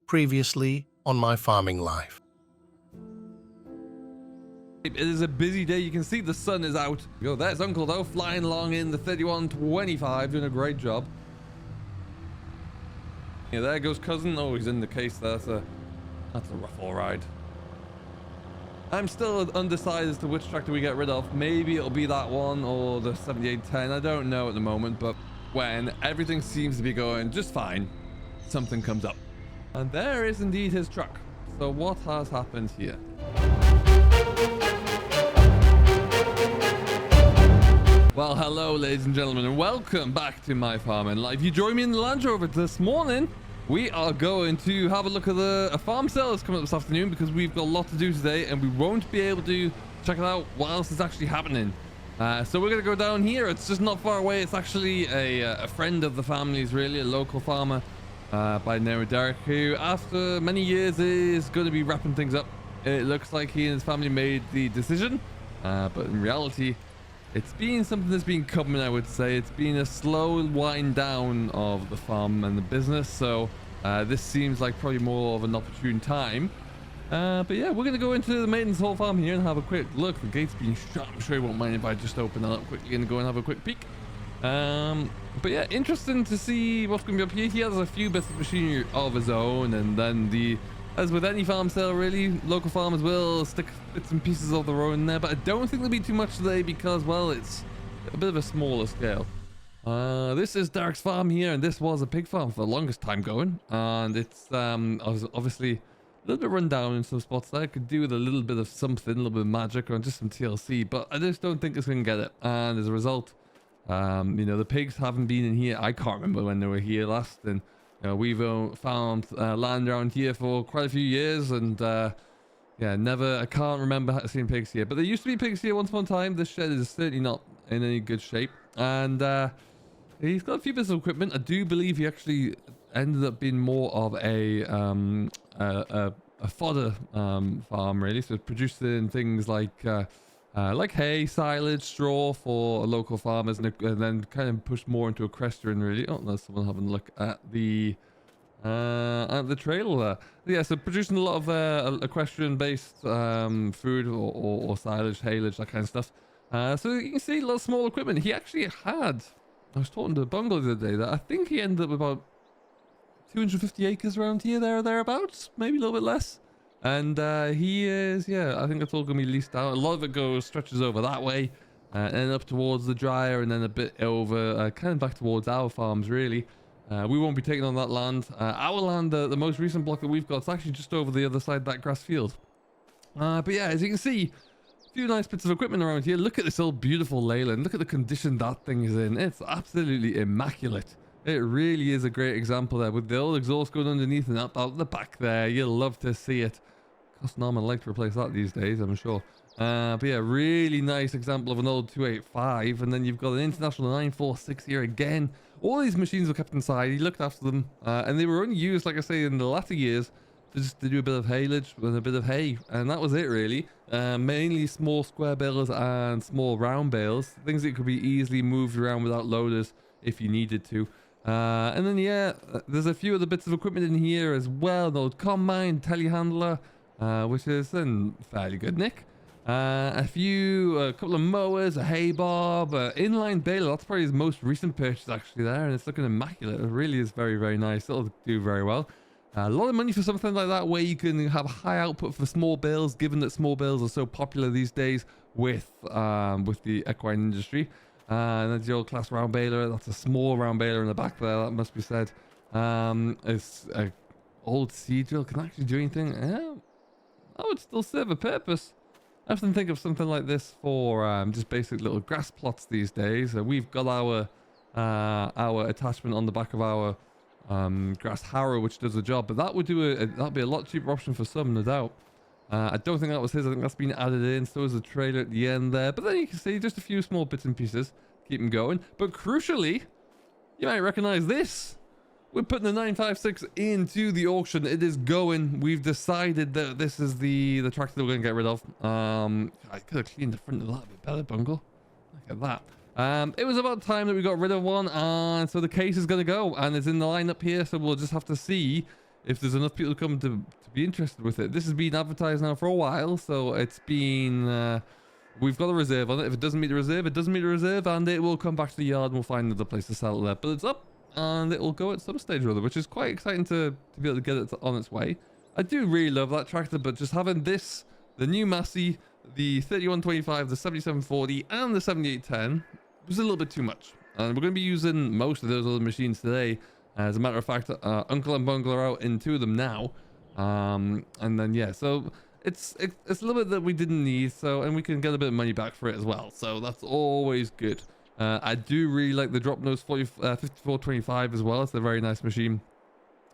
Previously on my farming life. It is a busy day. You can see the sun is out. Yo, there's Uncle though, flying along in the 3125, doing a great job. Yeah, there goes cousin. Oh, he's in the case there. That's a rough all ride. I'm still undecided as to which tractor we get rid of. Maybe it'll be that one or the 7810. I don't know at the moment, but when everything seems to be going just fine, something comes up. And there is indeed his truck. So what has happened here? Well, hello, ladies and gentlemen, and welcome back to My Farming Life. You join me in the Land Rover this morning. We are going to have a look at a farm sale that's coming up this afternoon because we've got a lot to do today and we won't be able to check it out whilst it's actually happening. So we're going to go down here. It's just not far away. It's actually a friend of the family's, really, a local farmer by the name of Derek, who after many years is going to be wrapping things up. It looks like he and his family made the decision, but in reality, it's been something that's been coming, I would say. It's been a slow wind down of the farm and the business, so this seems like probably more of an opportune time. But yeah, we're going to go into the maintenance hall farm here and have a quick look. The gate's being shut. I'm sure he won't mind if I just open that up quickly and go and have a quick peek. But yeah, interesting to see what's going to be up here. He has a few bits of machinery of his own, and then as with any farm sale, really, local farmers will stick bits and pieces of their own in there, but I don't think there'll be too much today because, well, it's a bit of a smaller scale. This is Derek's farm here, and this was a pig farm for the longest time going, and it's obviously a little bit run down in some spots there. Could do with a little bit of something, a little bit of magic or just some TLC, but I just don't think it's going to get it, and as a result, you know, the pigs haven't been in here. I can't remember when they were here last, and we've found land around here for quite a few years, and yeah, I can't remember seeing pigs here, but there used to be pigs here once upon a time. This shed is certainly not in any good shape, and he's got a few bits of equipment. I do believe he actually ended up being more of a fodder farm, really, so producing things like hay, silage, straw for local farmers, and then kind of pushed more into equestrian, really. Oh, there's someone having a look at the trailer there. Yeah, so producing a lot of equestrian-based food or silage, haylage, that kind of stuff. So you can see a lot of small equipment. He actually had, I was talking to Bungle the other day, that I think he ended up with about 250 acres around here, thereabouts, maybe a little bit less. And he is, yeah, I think it's all going to be leased out. A lot of it stretches over that way, and up towards the dryer, and then a bit over, kind of back towards our farms, really. We won't be taking on that land. Our land, the most recent block that we've got, is actually just over the other side of that grass field. But yeah, as you can see, a few nice bits of equipment around here. Look at this old beautiful Leyland. Look at the condition that thing is in. It's absolutely immaculate. It really is a great example there with the old exhaust going underneath and out the back there. You'll love to see it. Cost an arm and leg to replace that these days, I'm sure. But yeah, really nice example of an old 285. And then you've got an International 946 here again. All these machines were kept inside. He looked after them. And they were only used, like I say, in the latter years to do a bit of haylage with a bit of hay. And that was it, really. Mainly small square bales and small round bales. Things that could be easily moved around without loaders if you needed to. And then, yeah, there's a few other bits of equipment in here as well. An old combine, telehandler, which is in fairly good nick. A couple of mowers, a hay bob, inline baler. That's probably his most recent purchase actually there, and it's looking immaculate. It really is very, very nice. It'll do very well. A lot of money for something like that where you can have high output for small bales, given that small bales are so popular these days with the equine industry. And then the old class round baler. That's a small round baler in the back there, that must be said. It's a old seed drill. Can actually do anything? Yeah, that would still serve a purpose. I often think of something like this for just basic little grass plots these days. We've got our attachment on the back of our grass harrow, which does the job, but that would that'd be a lot cheaper option for some, no doubt. I don't think that was his. I think that's been added in. So is the trailer at the end there. But then you can see just a few small bits and pieces. Keep them going. But crucially, you might recognize this. We're putting the 956 into the auction. It is going. We've decided that this is the tractor that we're going to get rid of. I could have cleaned the front of that a bit better, Bungle. Look at that. It was about time that we got rid of one. And so the case is going to go. And it's in the lineup here. So we'll just have to see if there's enough people to come to be interested with it. This has been advertised now for a while, so it's been we've got a reserve on it. If it doesn't meet the reserve, it doesn't meet the reserve, and it will come back to the yard and we'll find another place to sell it there. But it's up and it will go at some stage or other, which is quite exciting to be able to get it on its way. I do really love that tractor, but just having this, the new Massey, the 3125, the 7740 and the 7810 was a little bit too much. And we're going to be using most of those other machines today. As a matter of fact, Uncle and Bungle are out in 2 of them now. And then, yeah, so it's a little bit that we didn't need, so, and we can get a bit of money back for it as well. So that's always good. I do really like the drop nose 5425 as well. It's a very nice machine.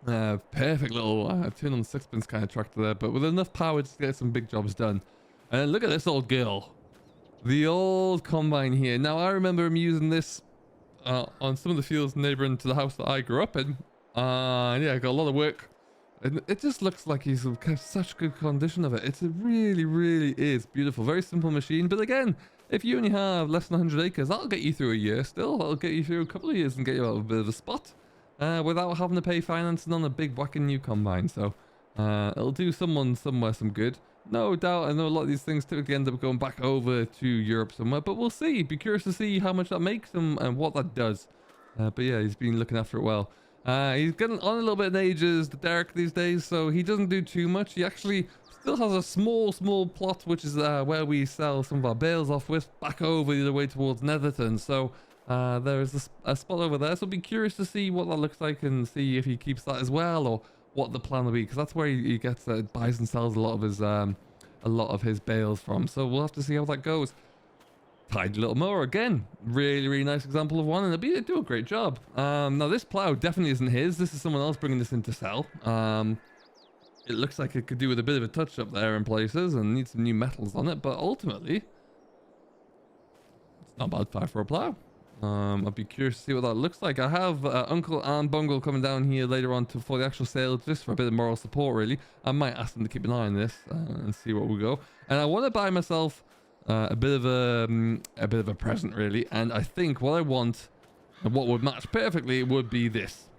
Perfect little turn on the sixpence kind of tractor there, but with enough power to get some big jobs done. And look at this old girl. The old combine here. Now, I remember him using this on some of the fields neighboring to the house that I grew up in. Yeah, got a lot of work. And it just looks like he's kept such good condition of it. It really, really is beautiful. Very simple machine. But again, if you only have less than 100 acres, that'll get you through a year still. That'll get you through a couple of years and get you out of a bit of a spot without having to pay financing on a big whacking new combine. So it'll do someone somewhere some good. No doubt. I know a lot of these things typically end up going back over to Europe somewhere, but we'll see. Be curious to see how much that makes and what that does. But yeah, he's been looking after it well. He's getting on a little bit in ages, the Derek, these days, so he doesn't do too much. He actually still has a small plot, which is where we sell some of our bales off with, back over the other way towards Netherton. So there is a spot over there, so be curious to see what that looks like and see if he keeps that as well, or what the plan will be, because that's where he gets buys and sells a lot of his bales from. So we'll have to see how that goes. Tidy little mower again, really nice example of one, and they do a great job. Now this plow definitely isn't his. This is someone else bringing this in to sell. It looks like it could do with a bit of a touch up there in places and need some new metals on it, but ultimately it's not bad fire for a plow. I'd be curious to see what that looks like. I have Uncle and Bungle coming down here later on for the actual sale, just for a bit of moral support, really. I might ask them to keep an eye on this and see where we go. And I want to buy myself a bit of a present, really. And I think what I want and what would match perfectly would be this.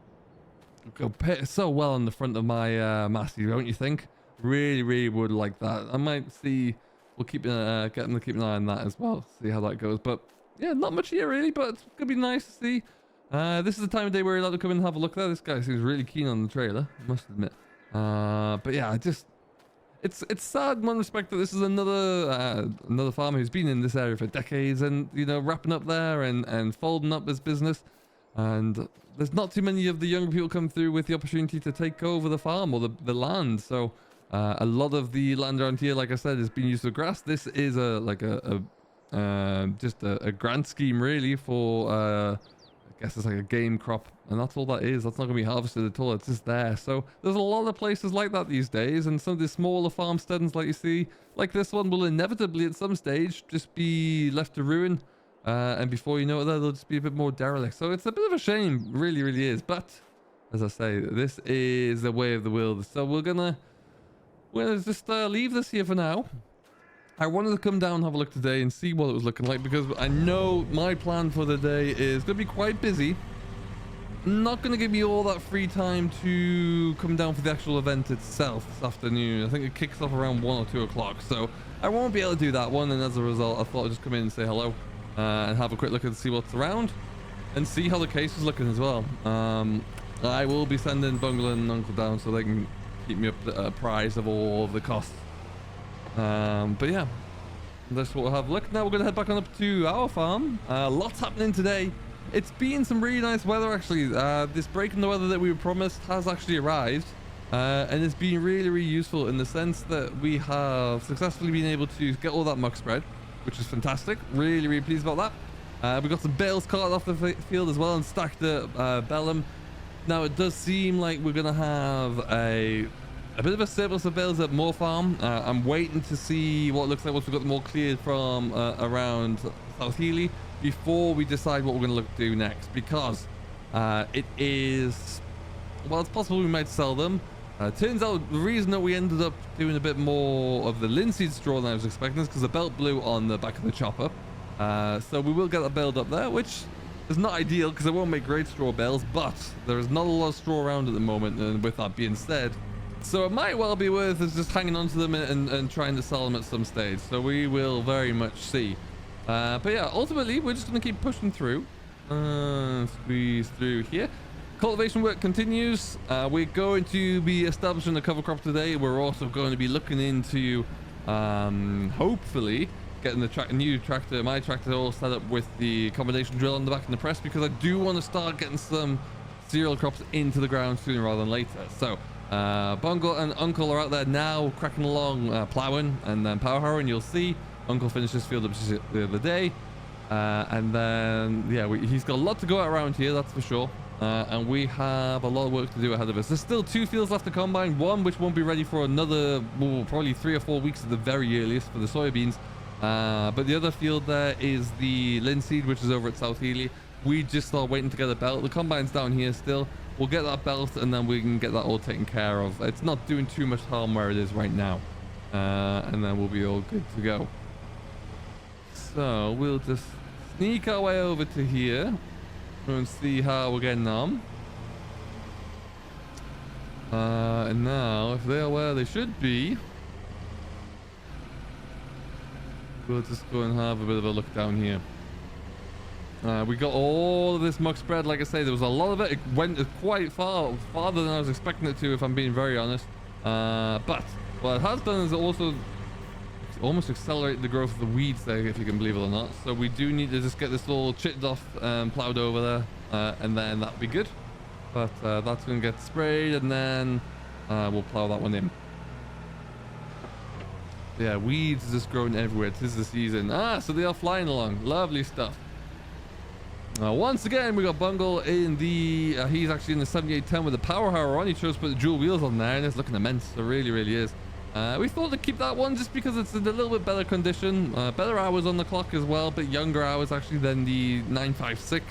Go so well on the front of my Massey, don't you think? Really would like that. I might see. We'll keep get them to keep an eye on that as well. See how that goes, but. Yeah, not much here really, but it's gonna be nice to see. This is the time of day where you're allowed to come in and have a look there. This guy seems really keen on the trailer, I must admit. But yeah, it's sad in one respect that this is another farmer who's been in this area for decades and, you know, wrapping up there and folding up his business. And there's not too many of the younger people come through with the opportunity to take over the farm or the land. So a lot of the land around here, like I said, is being used for grass. This is just a grant scheme really for I guess it's like a game crop, and that's all that is. That's not going to be harvested at all. It's just there. So there's a lot of places like that these days, and some of the smaller farmsteads like you see, like this one, will inevitably at some stage just be left to ruin, and before you know it, they'll just be a bit more derelict. So it's a bit of a shame, really is. But as I say, this is the way of the world. So we're gonna just leave this here for now. I wanted to come down and have a look today and see what it was looking like, because I know my plan for the day is going to be quite busy. Not going to give me all that free time to come down for the actual event itself this afternoon. I think it kicks off around 1 or 2 o'clock, so I won't be able to do that one, and as a result I thought I'd just come in and say hello and have a quick look and see what's around and see how the case is looking as well. I will be sending Bungle and Uncle down so they can keep me apprised of all of the costs. But yeah, that's what we'll have a look. Now we're going to head back on up to our farm. Lots happening today. It's been some really nice weather actually. This break in the weather that we were promised has actually arrived, and it's been really useful in the sense that we have successfully been able to get all that muck spread, which is fantastic. Really pleased about that. We got some bales carted off the field as well and stacked at Bellum. Now it does seem like we're going to have a bit of a surplus of bales at Moor Farm. I'm waiting to see what it looks like once we've got them all cleared from around South Healy before we decide what we're going to do next, because it is, well, it's possible we might sell them. Turns out the reason that we ended up doing a bit more of the linseed straw than I was expecting is because the belt blew on the back of the chopper. So we will get that baled up there, which It's not ideal because it won't make great straw bales, but there is not a lot of straw around at the moment. And with that being said, so it might well be worth us just hanging on to them and trying to sell them at some stage. So we will very much see. But yeah, ultimately, we're just going to keep pushing through. Squeeze through here. Cultivation work continues. We're going to be establishing a cover crop today. We're also going to be looking into hopefully getting the new tractor, my tractor, all set up with the combination drill on the back and the press, because I do want to start getting some cereal crops into the ground sooner rather than later. So Bungle and Uncle are out there now cracking along, plowing and then power harrowing. You'll see Uncle finished his field up the other day, and then yeah, he's got a lot to go around here, that's for sure. And we have a lot of work to do ahead of us. There's still 2 fields left to combine, one which won't be ready for another, well, probably 3 or 4 weeks at the very earliest for the soybeans. But the other field there is the linseed, which is over at South Healy. We just are waiting to get a belt. The combine's down here still. We'll get that belt and then we can get that all taken care of. It's not doing too much harm where it is right now. And then we'll be all good to go. So we'll just sneak our way over to here and see how we're getting on. And now, if they are where they should be, we'll just go and have a bit of a look down here. We got all of this muck spread. Like I say, there was a lot of it. It went quite farther than I was expecting it to, if I'm being very honest. But what it has done is also almost accelerate the growth of the weeds there, if you can believe it or not. So we do need to just get this all chipped off and plowed over there, and then that'll be good. But that's going to get sprayed, and then we'll plow that one in. Yeah, weeds are just growing everywhere. 'Tis the season. So they are flying along. Lovely stuff. Once again, we got Bungle in the he's actually in the 7810 with the power harrow on. He chose to put the dual wheels on there, and it's looking immense. It really, really is. We thought to keep that one just because it's in a little bit better condition, better hours on the clock as well, but younger hours actually than the 956.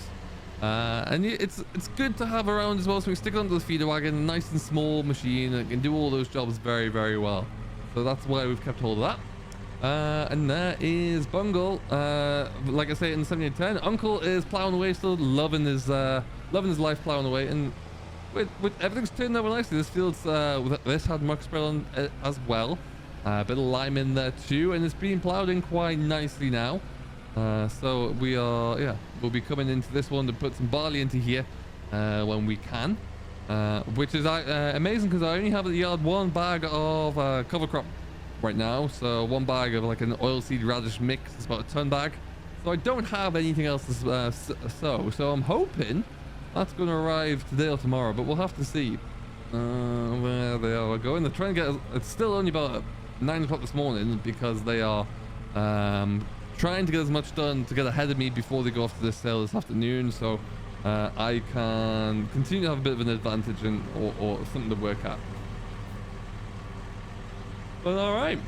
And it's good to have around as well, so we can stick it onto the feeder wagon, nice and small machine, and it can do all those jobs very, very well. So that's why we've kept hold of that. And there is Bungle, like I say, in the 7810. Uncle is plowing away, still loving his life plowing away, and with everything's turned out nicely. This field's this had muck spread on as well, a bit of lime in there too, and it's being plowed in quite nicely now. So we are, yeah, we'll be coming into this one to put some barley into here when we can, which is amazing because I only have at the yard 1 bag of cover crop right now. So 1 bag of like an oilseed radish mix. It's about a ton bag. So I don't have anything else to sow. So I'm hoping that's going to arrive today or tomorrow, but we'll have to see where they are going. They're trying to get, it's still only about 9 o'clock this morning because they are trying to get as much done to get ahead of me before they go off to this sale this afternoon, so I can continue to have a bit of an advantage or something to work at. But all right,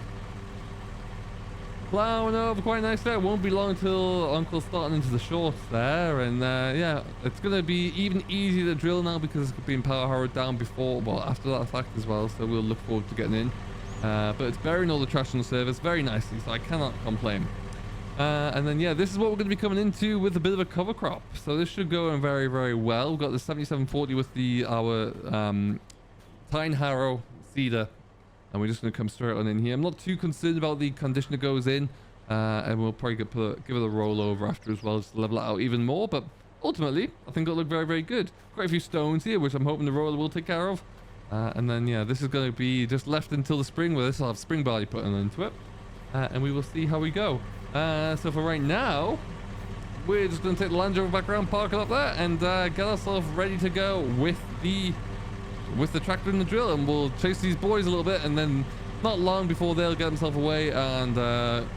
plowing over quite nice there. It won't be long till Uncle's starting into the shorts there, and yeah, it's gonna be even easier to drill now because it's been power harrowed down before, well, after that fact as well, so we'll look forward to getting in. But it's burying all the trash on the surface very nicely, so I cannot complain. And then yeah, this is what we're going to be coming into with a bit of a cover crop, so this should go in very, very well. We've got the 7740 with our tine harrow seeder, and we're just going to come straight on in here. I'm not too concerned about the condition it goes in, and we'll probably give it a rollover after as well, just to level it out even more. But ultimately, I think it'll look very, very good. Quite a few stones here, which I'm hoping the roller will take care of. And then yeah, this is going to be just left until the spring, where this will have spring barley put into it, and we will see how we go. So for right now, we're just going to take the Land Rover back around, park it up there, and get ourselves ready to go with the tractor and the drill, and we'll chase these boys a little bit, and then not long before they'll get themselves away and go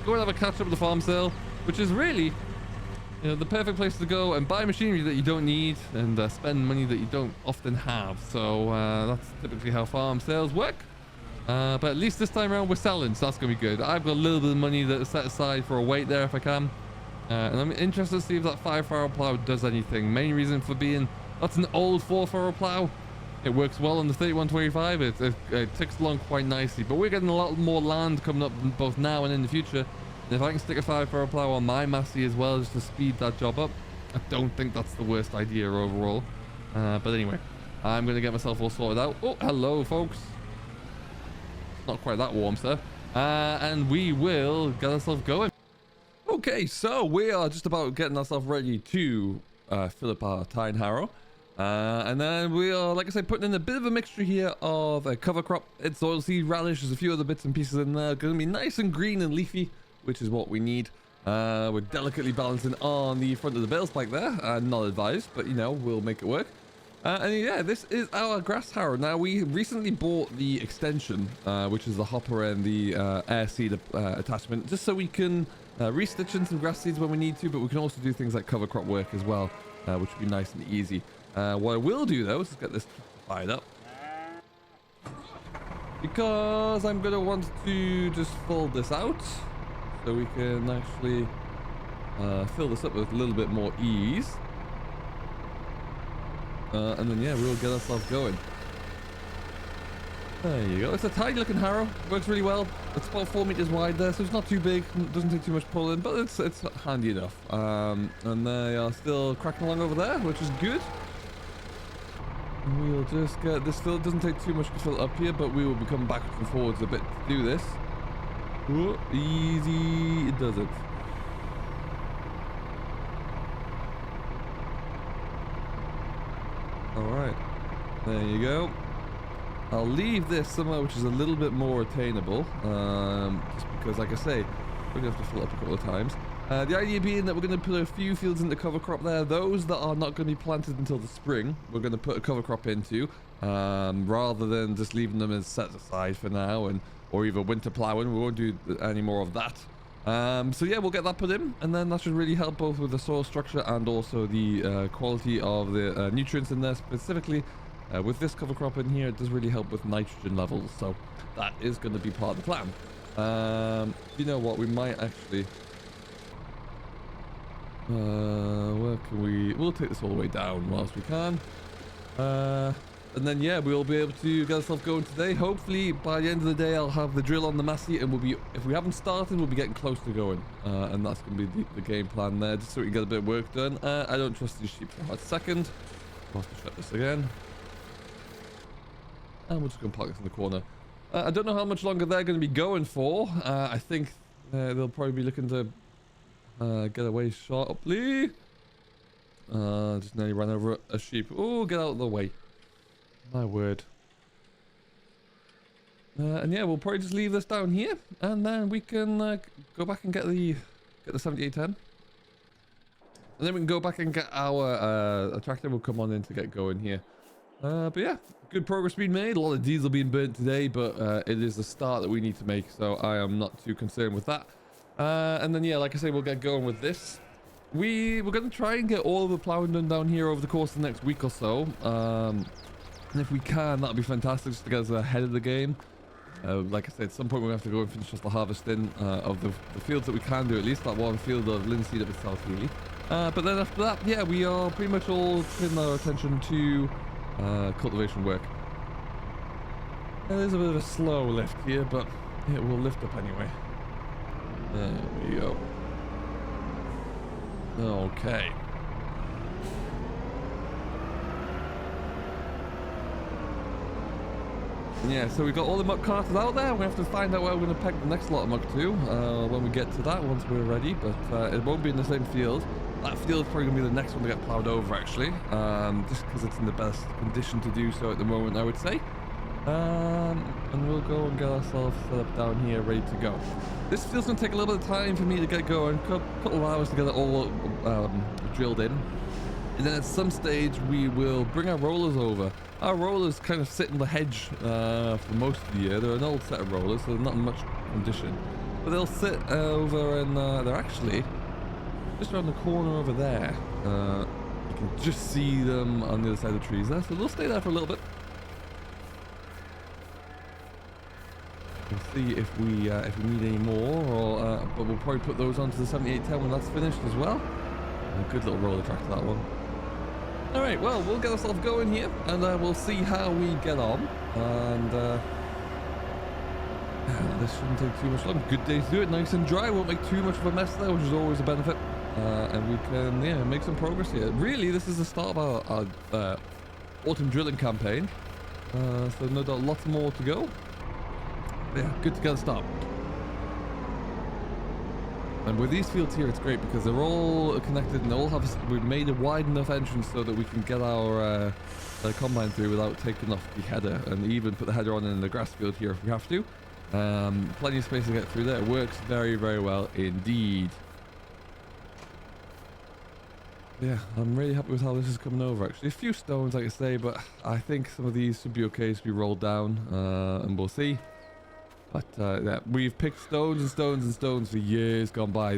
and have a catch up at the farm sale, which is really, you know, the perfect place to go and buy machinery that you don't need and spend money that you don't often have. So that's typically how farm sales work. But at least this time around we're selling, so that's gonna be good. I've got a little bit of money that's set aside for a weight there if I can, and I'm interested to see if that 5-furrow plow does anything. Main reason for being, that's an old 4-furrow plow. It works well on the 3125. It ticks along quite nicely, but we're getting a lot more land coming up both now and in the future. And if I can stick a 5-furrow plow on my Massey as well, just to speed that job up, I don't think that's the worst idea overall. But anyway, I'm going to get myself all sorted out. Oh, hello, folks. Not quite that warm, sir. And we will get ourselves going. Okay, so we are just about getting ourselves ready to fill up our tine harrow. And then we are, like I said, putting in a bit of a mixture here of a cover crop. It's oilseed, radish, there's a few other bits and pieces in there. Going to be nice and green and leafy, which is what we need. We're delicately balancing on the front of the bale spike there. Not advised, but you know, we'll make it work. And yeah, this is our grass harrow. Now, we recently bought the extension, which is the hopper and the air seed attachment, just so we can restitch in some grass seeds when we need to, but we can also do things like cover crop work as well, which would be nice and easy. What I will do, though, is just get this fired up, because I'm going to want to just fold this out so we can actually fill this up with a little bit more ease. And then, yeah, we'll get ourselves going. There you go. It's a tiny looking harrow. Works really well. It's about 4 meters wide there, so it's not too big. Doesn't take too much pulling, but it's handy enough. And they are still cracking along over there, which is good. And we'll just get this filled. Doesn't take too much to fill up here, but we will be coming backwards and forwards a bit to do this. Ooh, easy does it. Alright, there you go. I'll leave this somewhere which is a little bit more attainable, just because, like I say, we're going to have to fill up a couple of times. The idea being that we're going to put a few fields into cover crop there. Those that are not going to be planted until the spring, we're going to put a cover crop into, rather than just leaving them as set aside for now, or even winter plowing. We won't do any more of that. So yeah, we'll get that put in, and then that should really help both with the soil structure and also the quality of the nutrients in there. Specifically with this cover crop in here, it does really help with nitrogen levels, so that is going to be part of the plan. You know what, we might actually where can we'll take this all the way down whilst we can, and then yeah, we'll be able to get ourselves going today. Hopefully by the end of the day I'll have the drill on the massey, and we'll be, if we haven't started, we'll be getting close to going, and that's going to be the game plan there, just so we can get a bit of work done. I don't trust these sheep for a hot second. We'll have to shut this again, and we'll just go and park this in the corner. I don't know how much longer they're going to be going for. I think they'll probably be looking to get away sharply. Just nearly ran over a sheep. Oh, get out of the way. My word. And yeah, we'll probably just leave this down here, and then we can go back and get the 7810, and then we can go back and get our tractor. Will come on in to get going here. But yeah, good progress being made. A lot of diesel being burnt today, but it is the start that we need to make, so I am not too concerned with that. And then yeah, like I say, we'll get going with this. We're going to try and get all of the plowing done down here over the course of the next week or so. And if we can, that'll be fantastic, just to get us ahead of the game. Like I said, at some point we're going to have to go and finish off the harvesting of the fields that we can do, at least that one field of linseed up at South Healy. But then after that, yeah, we are pretty much all putting our attention to cultivation work. There's a bit of a slow lift here, but it will lift up anyway. There we go. Okay. Yeah, so we've got all the muck carters out there. We have to find out where we're going to peg the next lot of muck to when we get to that, once we're ready. But it won't be in the same field. That field is probably going to be the next one to get ploughed over, actually. Just because it's in the best condition to do so at the moment, I would say. And we'll go and get ourselves set up down here, ready to go. This field's going to take a little bit of time for me to get going. A couple of hours to get it all drilled in. And then at some stage, we will bring our rollers over. Our rollers kind of sit in the hedge for most of the year. They're an old set of rollers, so they're not in much condition. But they'll sit over, and they're actually just around the corner over there. You can just see them on the other side of the trees there, so they'll stay there for a little bit. We'll see if we need any more, but we'll probably put those onto the 7810 when that's finished as well. A good little roller track, that one. Alright, well, we'll get ourselves going here, and we'll see how we get on. And this shouldn't take too much long. Good day to do it, nice and dry. Won't make too much of a mess there, which is always a benefit. and we can make some progress here. Really, this is the start of our autumn drilling campaign, so no doubt lots more to go. Yeah, good to get a start. And with these fields here, it's great because they're all connected and they all have. We've made a wide enough entrance so that we can get our combine through without taking off the header, and even put the header on in the grass field here if we have to. Plenty of space to get through there. It works very, very well indeed. Yeah, I'm really happy with how this is coming over. Actually, a few stones, like I say, but I think some of these should be okay to be rolled down, and we'll see. But yeah, we've picked stones and stones and stones for years gone by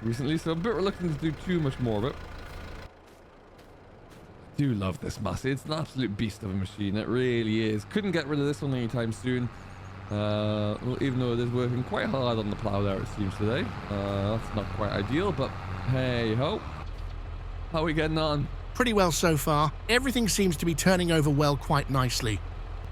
recently, so I'm a bit reluctant to do too much more of it. I do love this Massey. It's an absolute beast of a machine. It really is. Couldn't get rid of this one anytime soon. Well, even though it is working quite hard on the plow there, it seems today. That's not quite ideal, but hey ho. How are we getting on? Pretty well so far. Everything seems to be turning over well quite nicely.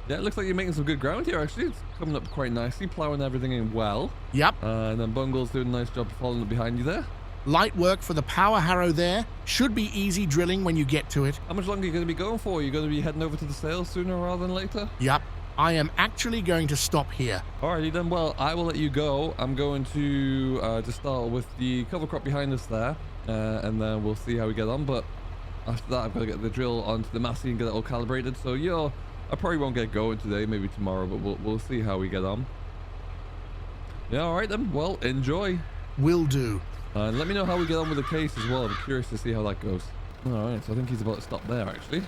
Yeah, it looks like you're making some good ground here, actually. It's coming up quite nicely, plowing everything in well. Yep. And then Bungle's doing a nice job of following up behind you there. Light work for the power harrow there. Should be easy drilling when you get to it. How much longer are you going to be going for? Are you going to be heading over to the sales sooner rather than later? Yep. I am actually going to stop here. Alrighty then, well, I will let you go. I'm going to start with the cover crop behind us there, and then we'll see how we get on. But after that, I've got to get the drill onto the Massey and get it all calibrated. So yeah, I probably won't get going today, maybe tomorrow, but we'll see how we get on. Yeah, alright then, well, enjoy. Will do. And let me know how we get on with the case as well. I'm curious to see how that goes. Alright, so I think he's about to stop there actually,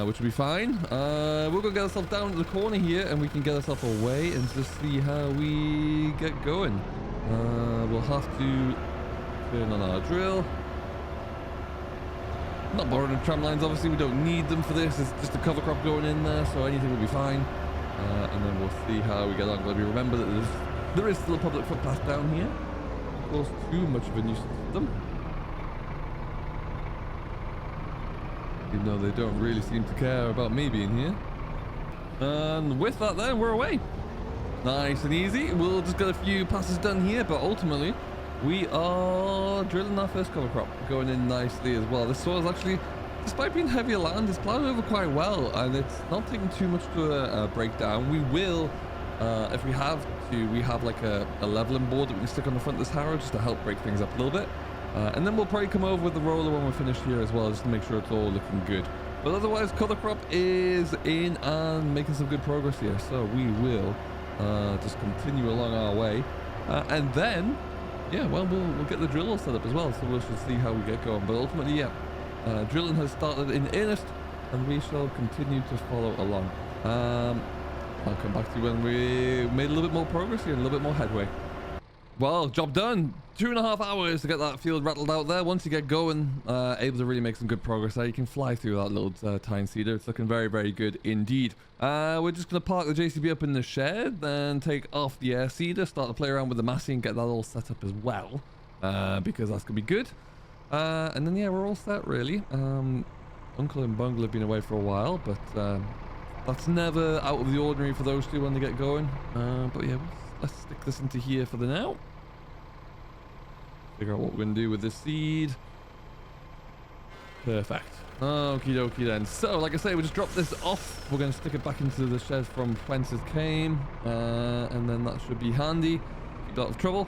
which will be fine. We're going to get ourselves down to the corner here and we can get ourselves away and just see how we get going. We'll have to turn on our drill. Not borrowing the tram lines, obviously we don't need them for this. It's just a cover crop going in there, so anything will be fine. And then we'll see how we get on. But we remember that there is still a public footpath down here. Of course, too much of a nuisance to them. Even though they don't really seem to care about me being here. And with that then, we're away. Nice and easy. We'll just get a few passes done here, but ultimately, we are drilling our first cover crop. Going in nicely as well. This soil is actually, despite being heavier land, it's plowed over quite well, and it's not taking too much to break down. We will, if we have to, we have like a leveling board that we can stick on the front of this harrow just to help break things up a little bit. And then we'll probably come over with the roller when we're finished here as well, just to make sure it's all looking good. But otherwise, cover crop is in and making some good progress here. So we will just continue along our way. And then, yeah, well, we'll get the drill all set up as well. So we should see how we get going. But ultimately, yeah, drilling has started in earnest and we shall continue to follow along. I'll come back to you when we made a little bit more progress here and a little bit more headway. Well, job done. 2.5 hours to get that field rattled out there. Once you get going, able to really make some good progress there. You can fly through that little tine seeder. It's looking very, very good indeed. We're just going to park the JCB up in the shed, then take off the air seeder, start to play around with the Massey and get that all set up as well, because that's going to be good. And then, yeah, we're all set, really. Uncle and Bungle have been away for a while, but that's never out of the ordinary for those two when they get going. But yeah, let's stick this into here for the now. Figure out what we're going to do with this seed. Perfect. Okie dokie then. So, like I say, we just dropped this off. We're going to stick it back into the shed from whence it came. And then that should be handy. Keep out of trouble.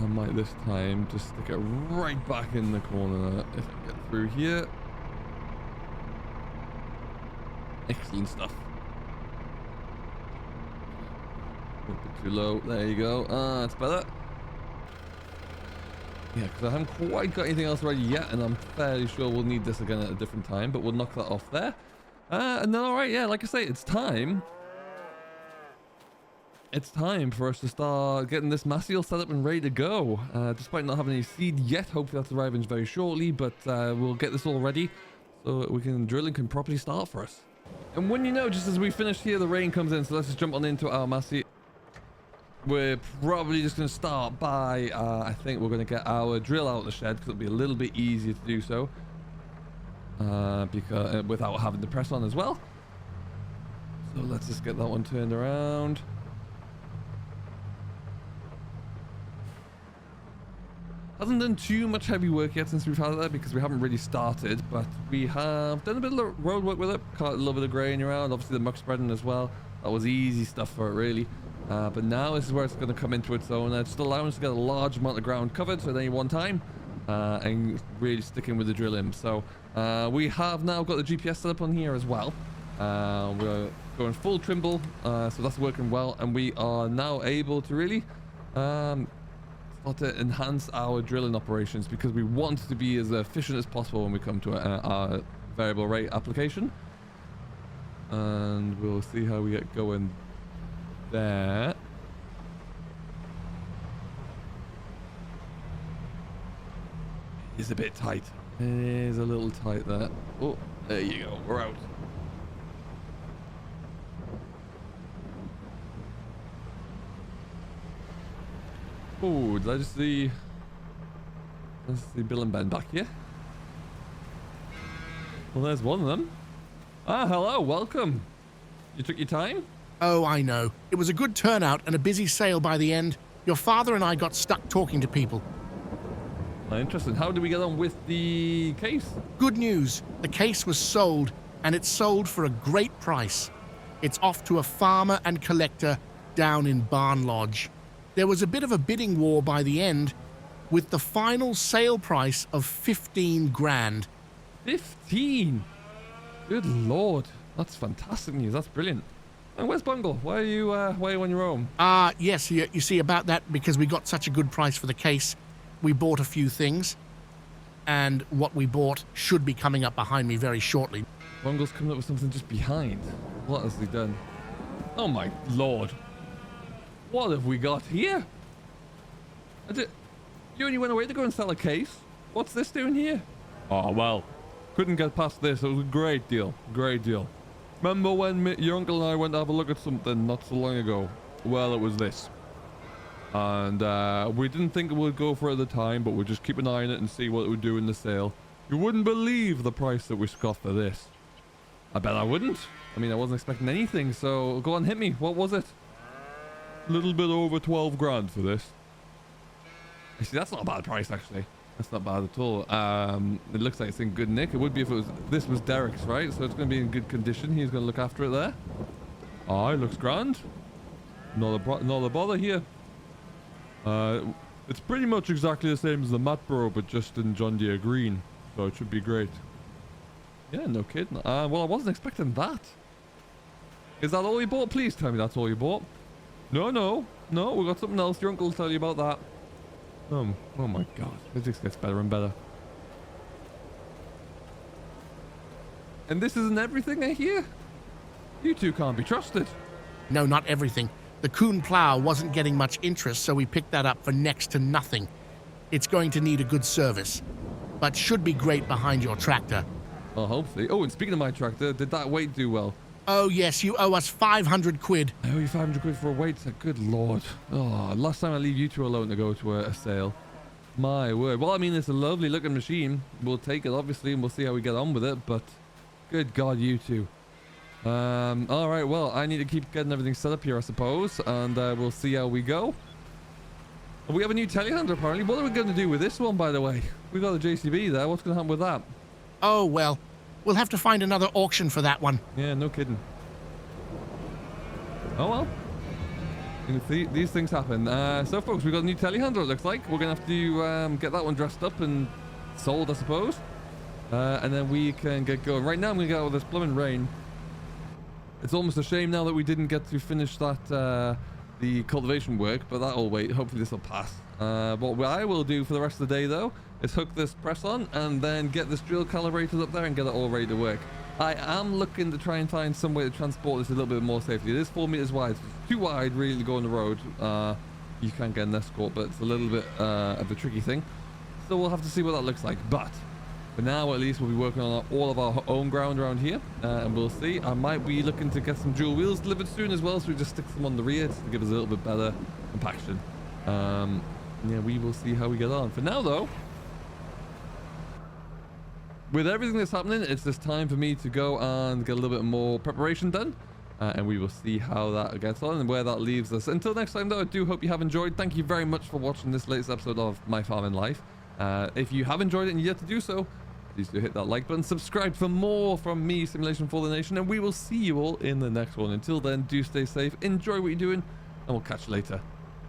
I might this time just stick it right back in the corner if I get through here. Excellent stuff. A bit too low. There you go. That's better. Yeah, because I haven't quite got anything else ready yet, and I'm fairly sure we'll need this again at a different time, but we'll knock that off there. And then, alright, yeah, like I say, it's time. It's time for us to start getting this Massey all set up and ready to go. Despite not having any seed yet, hopefully that's arriving very shortly, but we'll get this all ready so we can drilling can properly start for us. And when you know, just as we finish here, the rain comes in, so let's just jump on into our Massey. We're probably just going to start by, I think we're going to get our drill out of the shed, because it'll be a little bit easier to do so. Because without having to press on as well. So let's just get that one turned around. Hasn't done too much heavy work yet since we've had it there because we haven't really started, but we have done a bit of road work with it, caught a little bit of grain around, obviously the muck spreading as well. That was easy stuff for it really. But now this is where it's going to come into its own. It's allowing us to get a large amount of ground covered at any one time and really sticking with the drilling. So we have now got the GPS set up on here as well. We're going full Trimble, so that's working well, and we are now able to really to enhance our drilling operations because we want to be as efficient as possible when we come to our variable rate application. And we'll see how we get going there. It's a bit tight. It is a little tight there. Oh, there you go. We're out. Oh, did I just see... Let's see Bill and Ben back here. Well, there's one of them. Ah, hello, welcome. You took your time? Oh, I know. It was a good turnout and a busy sale by the end. Your father and I got stuck talking to people. Interesting. How did we get on with the case? Good news. The case was sold, and it's sold for a great price. It's off to a farmer and collector down in Barn Lodge. There was a bit of a bidding war by the end, with the final sale price of 15 grand. 15? Good lord. That's fantastic news. That's brilliant. And where's Bungle? Why are you on your own? Yes, you see about that, because we got such a good price for the case, we bought a few things, and what we bought should be coming up behind me very shortly. Bungle's coming up with something just behind. What has he done? Oh my lord. What have we got here? You only went away to go and sell a case? What's this doing here? Oh, well, couldn't get past this. It was a great deal. Great deal. Remember when your uncle and I went to have a look at something not so long ago? Well, it was this. And we didn't think it would go for it at the time, but we'll just keep an eye on it and see what it would do in the sale. You wouldn't believe the price that we got for this. I bet I wouldn't. I mean, I wasn't expecting anything, so go on, hit me. What was it? A little bit over 12 grand for this. See, that's not a bad price, actually. That's not bad at all. It looks like it's in good nick. It would be if it was... This was Derek's, right? So it's going to be in good condition. He's going to look after it there. Oh, it looks grand. Not a bother here. It's pretty much exactly the same as the Matbro, but just in John Deere green. So it should be great. Yeah, no kidding. Well, I wasn't expecting that. Is that all you bought? Please tell me that's all you bought. No, we got something else. Your uncle will tell you about that. Oh my god. It just gets better and better. And this isn't everything, I hear? You two can't be trusted. No, not everything. The Kuhn plow wasn't getting much interest, so we picked that up for next to nothing. It's going to need a good service, but should be great behind your tractor. Oh, hopefully. Oh, and speaking of my tractor, did that weight do well? Oh, yes, you owe us 500 quid. I owe you 500 quid for a weight? Good lord. Oh, last time I leave you two alone to go to a sale. My word. Well, I mean, it's a lovely looking machine. We'll take it, obviously, and we'll see how we get on with it, but good god, you two. All right, well, I need to keep getting everything set up here, I suppose, and we'll see how we go. We have a new telehandler, apparently. What are we going to do with this one, by the way? We've got a JCB there. What's going to happen with that? Oh, well, we'll have to find another auction for that one. Yeah, no kidding. Oh, well. You can see these things happen. So, folks, we've got a new telehandler, it looks like. We're going to have to get that one dressed up and sold, I suppose. And then we can get going. Right now, I'm going to get out of this blooming rain. It's almost a shame now that we didn't get to finish that the cultivation work, but that'll wait. Hopefully this will pass. What I will do for the rest of the day, though, is hook this press on and then get this drill calibrated up there and get it all ready to work. I am looking to try and find some way to transport this a little bit more safely. It is 4 meters wide, so it's too wide really to go on the road. You can get an escort, but it's a little bit of a tricky thing. So we'll have to see what that looks like. But for now, at least, we'll be working on all of our own ground around here, and we'll see. I might be looking to get some dual wheels delivered soon as well, so we just stick them on the rear to give us a little bit better compaction. Yeah, we will see how we get on. For now, though, with everything that's happening, it's just time for me to go and get a little bit more preparation done. and we will see how that gets on and where that leaves us. Until next time, though, I do hope you have enjoyed. Thank you very much for watching this latest episode of My Farming Life. If you have enjoyed it and yet to do so, please do hit that like button, subscribe for more from me, Simulation for the Nation, and we will see you all in the next one. Until then, do stay safe, enjoy what you're doing, and we'll catch you later.